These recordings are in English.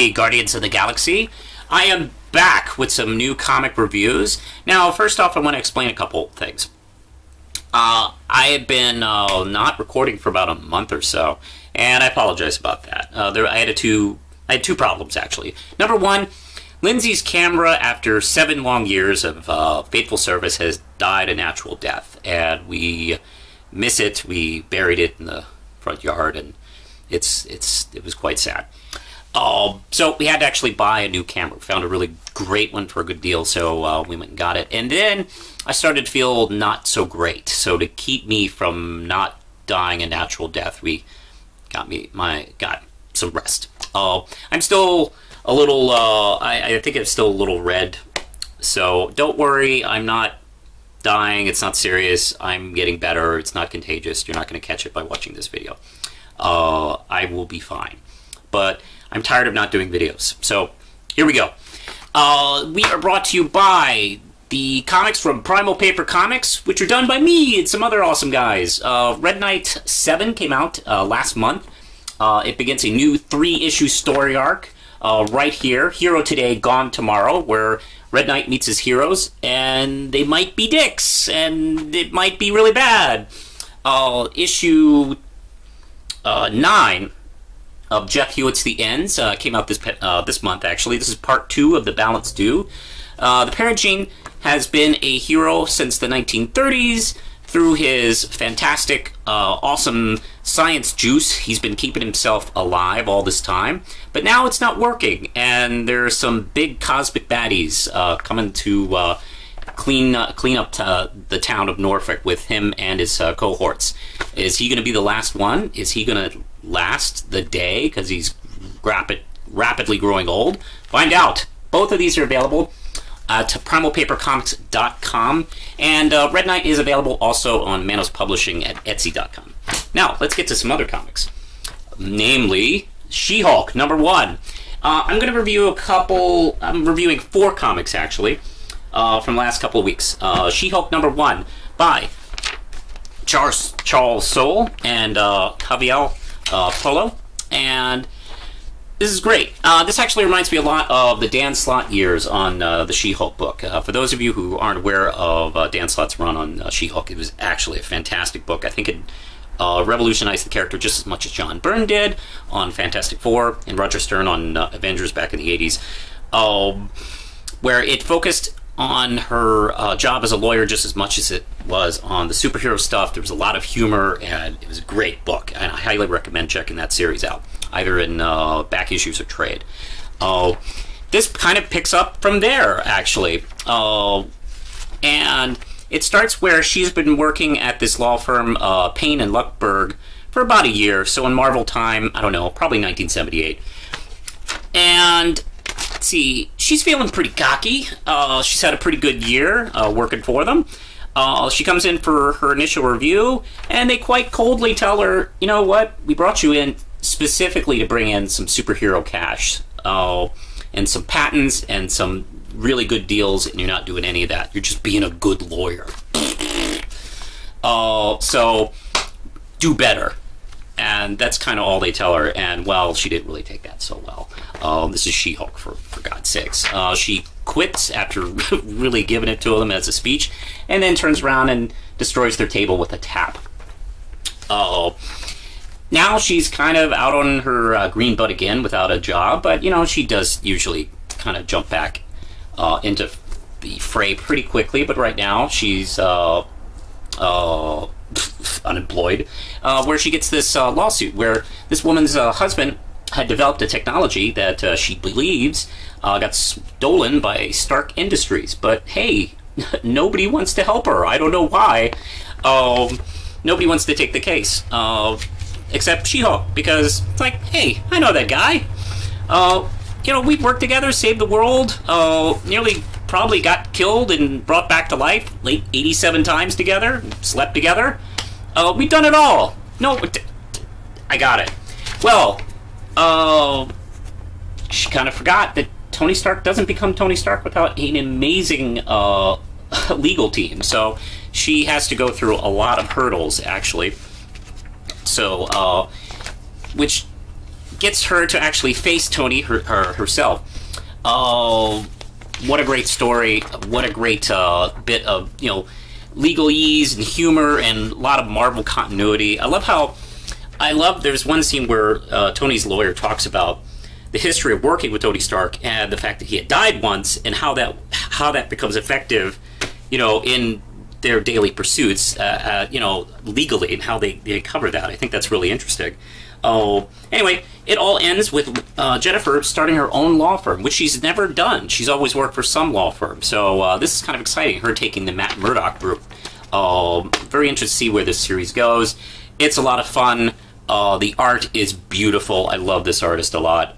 Hey, Guardians of the Galaxy. I am back with some new comic reviews. Now, first off, I want to explain a couple things. I have been not recording for about a month or so, and I apologize about that. I had two problems, actually. Number one, Lindsay's camera, after 7 long years of faithful service, has died a natural death, and we miss it. We buried it in the front yard, and it was quite sad. So we had to actually buy a new camera. We found a really great one for a good deal, so we went and got it. And then I started to feel not so great. So to keep me from not dying a natural death, we got some rest. I'm still a little, I think it's still a little red. So don't worry, I'm not dying. It's not serious. I'm getting better. It's not contagious. You're not going to catch it by watching this video. I will be fine. But I'm tired of not doing videos. So here we go. We are brought to you by the comics from Primal Paper Comics, which are done by me and some other awesome guys. Red Knight 7 came out last month. It begins a new 3-issue story arc right here, Hero Today, Gone Tomorrow, where Red Knight meets his heroes, and they might be dicks, and it might be really bad. Issue 9 of Jeff Hewitt's The Ends came out this month, actually. This is part 2 of The Balance Due. The Parent Gene has been a hero since the 1930s. Through his fantastic, awesome science juice, he's been keeping himself alive all this time. But now it's not working, and there are some big cosmic baddies coming to clean up the town of Norfolk with him and his cohorts. Is he going to be the last one? Is he going to last the day because he's rapidly growing old? Find out. Both of these are available to primalpapercomics.com, and Red Knight is available also on Manos Publishing at Etsy.com. Now, let's get to some other comics, namely She-Hulk #1. I'm going to review a couple. I'm reviewing 4 comics, actually, from the last couple of weeks. She-Hulk #1 by Charles Soule and Javier Polo, and this is great. This actually reminds me a lot of the Dan Slott years on the She-Hulk book. For those of you who aren't aware of Dan Slott's run on She-Hulk, it was actually a fantastic book. I think it revolutionized the character just as much as John Byrne did on Fantastic Four and Roger Stern on Avengers back in the 80s, where it focused on her job as a lawyer just as much as it was on the superhero stuff. There was a lot of humor, and it was a great book, and I highly recommend checking that series out, either in back issues or trade. This kind of picks up from there, actually, and it starts where she's been working at this law firm, Payne and Luckberg, for about a year. So in Marvel time, I don't know, probably 1978, and let's see, she's feeling pretty cocky. She's had a pretty good year working for them. She comes in for her initial review, and they quite coldly tell her, you know what, we brought you in specifically to bring in some superhero cash, and some patents, and some really good deals, and you're not doing any of that. You're just being a good lawyer. So, do better. And that's kind of all they tell her, and, well, she didn't really take that so well. This is She-Hulk, for God's sakes. She quits after really giving it to them as a speech, and then turns around and destroys their table with a tap. Now she's kind of out on her green butt again without a job, but, you know, she does usually kind of jump back into the fray pretty quickly, but right now she's unemployed, where she gets this lawsuit where this woman's husband had developed a technology that she believes got stolen by Stark Industries. But hey, nobody wants to help her. I don't know why. Nobody wants to take the case, except She-Hulk, because it's like, hey, I know that guy. You know, we've worked together, saved the world, nearly probably got killed and brought back to life, 87 times together, slept together. We've done it all. No, I got it. Well, she kind of forgot that Tony Stark doesn't become Tony Stark without an amazing legal team. So she has to go through a lot of hurdles, actually. So, which gets her to actually face Tony herself. Oh, what a great story! What a great bit of legalese and humor and a lot of Marvel continuity. I love there's one scene where Tony's lawyer talks about the history of working with Tony Stark and the fact that he had died once and how that becomes effective, in their daily pursuits, legally, and how they cover that. I think that's really interesting. Oh, anyway, it all ends with Jennifer starting her own law firm, which she's never done. She's always worked for some law firm. So this is kind of exciting, her taking the Matt Murdock route. Very interested to see where this series goes. It's a lot of fun. The art is beautiful. I love this artist a lot.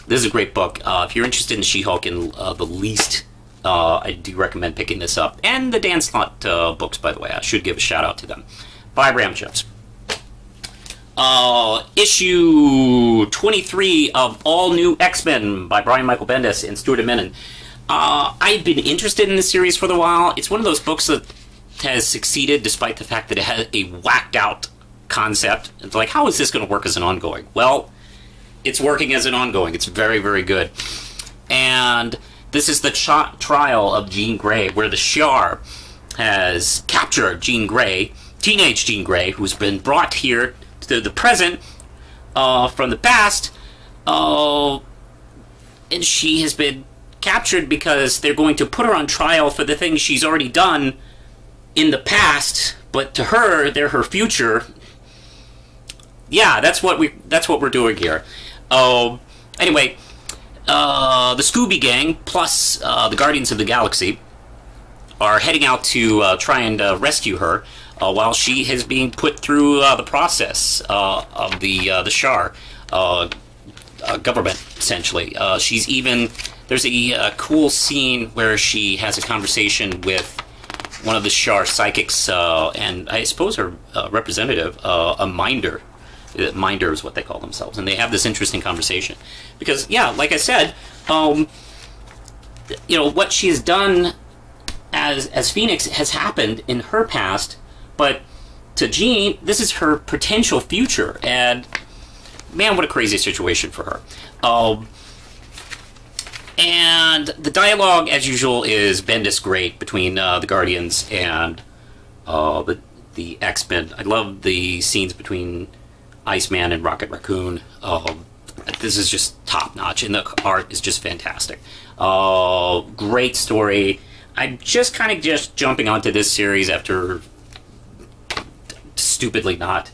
This is a great book. If you're interested in She-Hulk and the least, I do recommend picking this up. And the Dan Slott books, by the way. I should give a shout out to them. 5 Ram Chips. Issue 23 of All New X-Men by Brian Michael Bendis and Stuart Immonen. I've been interested in this series for a while. It's one of those books that has succeeded despite the fact that it has a whacked out concept. It's like, how is this going to work as an ongoing? Well, it's working as an ongoing. It's very, very good. And this is the trial of Jean Grey, where the Shi'ar has captured Jean Grey, teenage Jean Grey, who's been brought here to the present from the past, and she has been captured because they're going to put her on trial for the things she's already done in the past, but to her, they're her future. Yeah, that's what we're doing here. Anyway, the Scooby Gang plus the Guardians of the Galaxy are heading out to try and rescue her while she is being put through the process of the Shi'ar government, essentially. There's a cool scene where she has a conversation with one of the Shi'ar psychics, and I suppose her representative, a Minder. Minder is what they call themselves, and they have this interesting conversation because, yeah, like I said, what she has done as Phoenix has happened in her past, but to Jean, this is her potential future, and man, what a crazy situation for her. And the dialogue, as usual, is Bendis great between the Guardians and the X-Men. I love the scenes between Iceman and Rocket Raccoon. This is just top-notch, and the art is just fantastic. Great story. I'm just kind of just jumping onto this series after stupidly not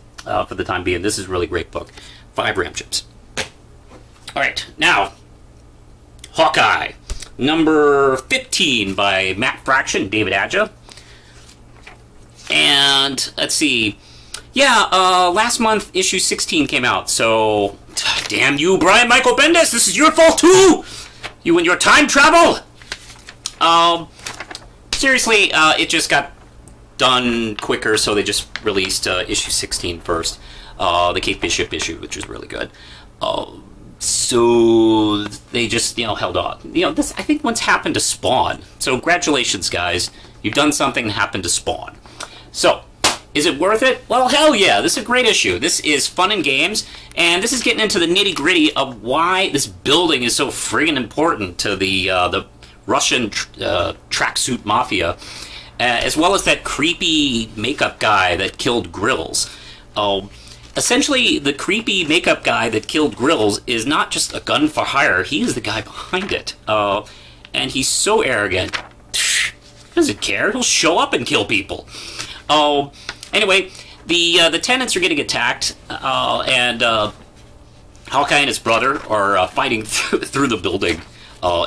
for the time being. This is a really great book. 5 Ram Chips. Alright, now, Hawkeye, number 15 by Matt Fraction, David Adja. And, let's see, yeah, last month, issue 16 came out, so, damn you, Brian Michael Bendis, this is your fault too! You and your time travel! Seriously, it just got done quicker, so they just released issue 16 first. The Kate Bishop issue, which is really good. So they just, held on. This, I think, once happened to Spawn. So congratulations, guys. You've done something that happened to Spawn. So, is it worth it? Well, hell yeah. This is a great issue. This is fun and games, and this is getting into the nitty-gritty of why this building is so friggin' important to the Russian tracksuit mafia, as well as that creepy makeup guy that killed Grills. Essentially, the creepy makeup guy that killed Grills is not just a gun for hire, he is the guy behind it. And he's so arrogant, he doesn't care, he'll show up and kill people. Anyway, the tenants are getting attacked, and Hawkeye and his brother are fighting through the building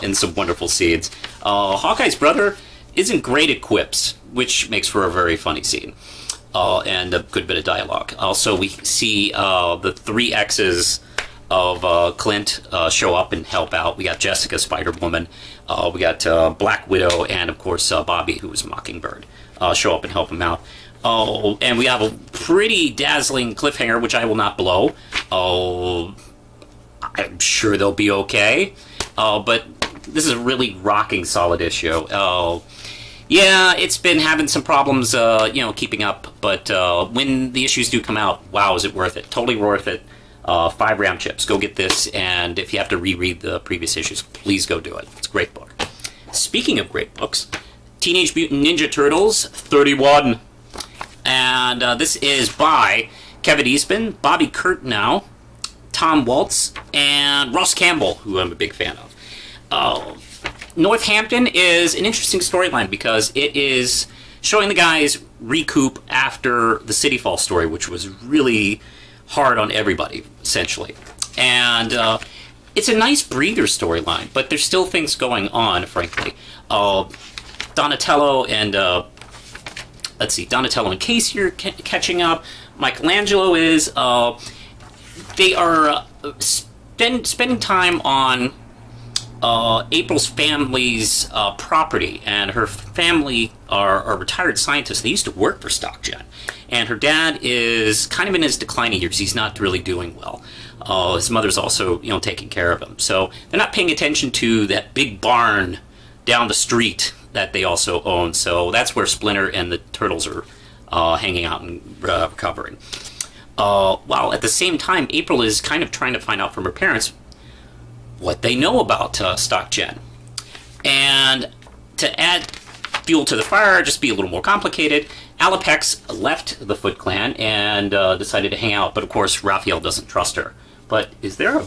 in some wonderful scenes. Hawkeye's brother isn't great at quips, which makes for a very funny scene. And a good bit of dialogue. Also, we see the 3 exes of Clint show up and help out. We got Jessica, Spider-Woman, we got Black Widow, and of course Bobby, who was Mockingbird, show up and help him out. And we have a pretty dazzling cliffhanger, which I will not blow. I'm sure they'll be okay. But this is a really rocking, solid issue. Yeah, it's been having some problems, keeping up, but when the issues do come out, wow, is it worth it. Totally worth it. 5 round chips. Go get this, and if you have to reread the previous issues, please go do it. It's a great book. Speaking of great books, Teenage Mutant Ninja Turtles 31. And this is by Kevin Eastman, Bobby Curtnow, Tom Waltz, and Ross Campbell, who I'm a big fan of. Northampton is an interesting storyline because it is showing the guys recoup after the City Fall story, which was really hard on everybody, essentially. And it's a nice breather storyline, but there's still things going on, frankly. Donatello and Donatello and Casey are catching up. Michelangelo is. They are spending time on April's family's property, and her family are retired scientists. They used to work for StockGen, and her dad is kind of in his declining years. He's not really doing well. His mother's also, taking care of him. So they're not paying attention to that big barn down the street that they also own. So that's where Splinter and the Turtles are hanging out and recovering. While at the same time, April is kind of trying to find out from her parents what they know about StockGen. And to add fuel to the fire, just be a little more complicated, Alapex left the Foot Clan and decided to hang out, but of course Raphael doesn't trust her. But is there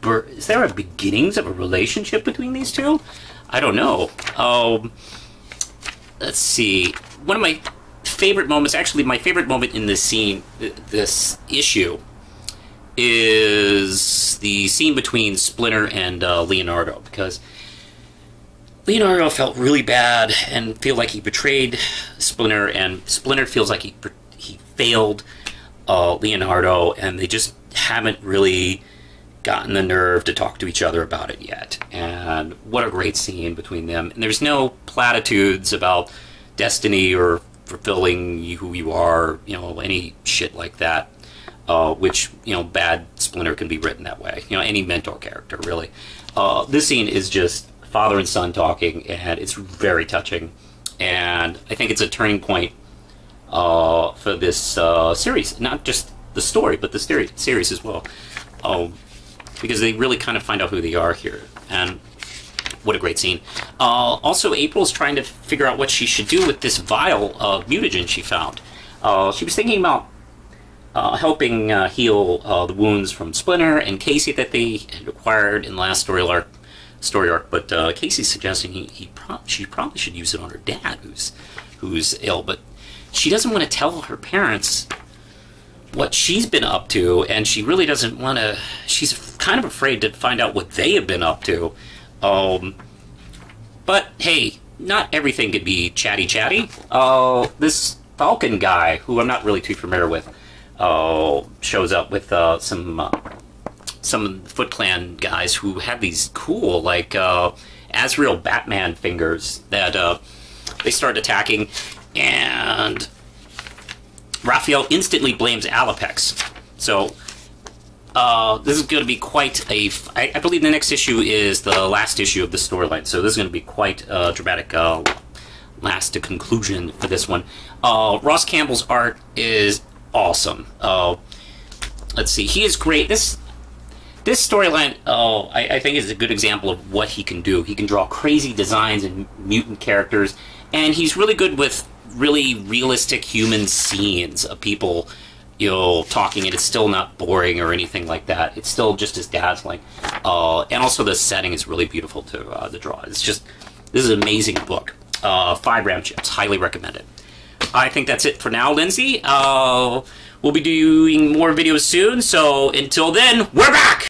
a beginnings of a relationship between these two? I don't know. Let's see. One of my favorite moments, actually my favorite moment in this scene, this issue, is the scene between Splinter and Leonardo, because Leonardo felt really bad and feel like he betrayed Splinter, and Splinter feels like he failed Leonardo, and they just haven't really gotten the nerve to talk to each other about it yet. And what a great scene between them. And there's no platitudes about destiny or fulfilling who you are, any shit like that. Which, bad Splinter can be written that way. Any mentor character, really. This scene is just father and son talking, and it's very touching. And I think it's a turning point for this series. Not just the story, but the series as well. Because they really kind of find out who they are here. And what a great scene. Also, April's trying to figure out what she should do with this vial of mutagen she found. She was thinking about helping heal the wounds from Splinter and Casey that they had acquired in the last story arc. But Casey's suggesting she probably should use it on her dad, who's ill. But she doesn't want to tell her parents what she's been up to, and she really doesn't want to. She's kind of afraid to find out what they have been up to. But hey, not everything could be chatty. This Falcon guy, who I'm not really too familiar with, shows up with some of the Foot Clan guys who have these cool, like, Azrael Batman fingers that they start attacking, and Raphael instantly blames Alapex. So this is going to be quite a... I believe the next issue is the last issue of the storyline, so this is going to be quite a dramatic last to conclusion for this one. Ross Campbell's art is awesome. Let's see, he is great. This storyline, I think, is a good example of what he can do. He can draw crazy designs and mutant characters, and he's really good with really realistic human scenes of people, talking, and it's still not boring or anything like that. It's still just as dazzling. And also the setting is really beautiful to draw. This is an amazing book. 5 round chips, highly recommended. I think that's it for now, Lindsay. We'll be doing more videos soon, so until then, we're back!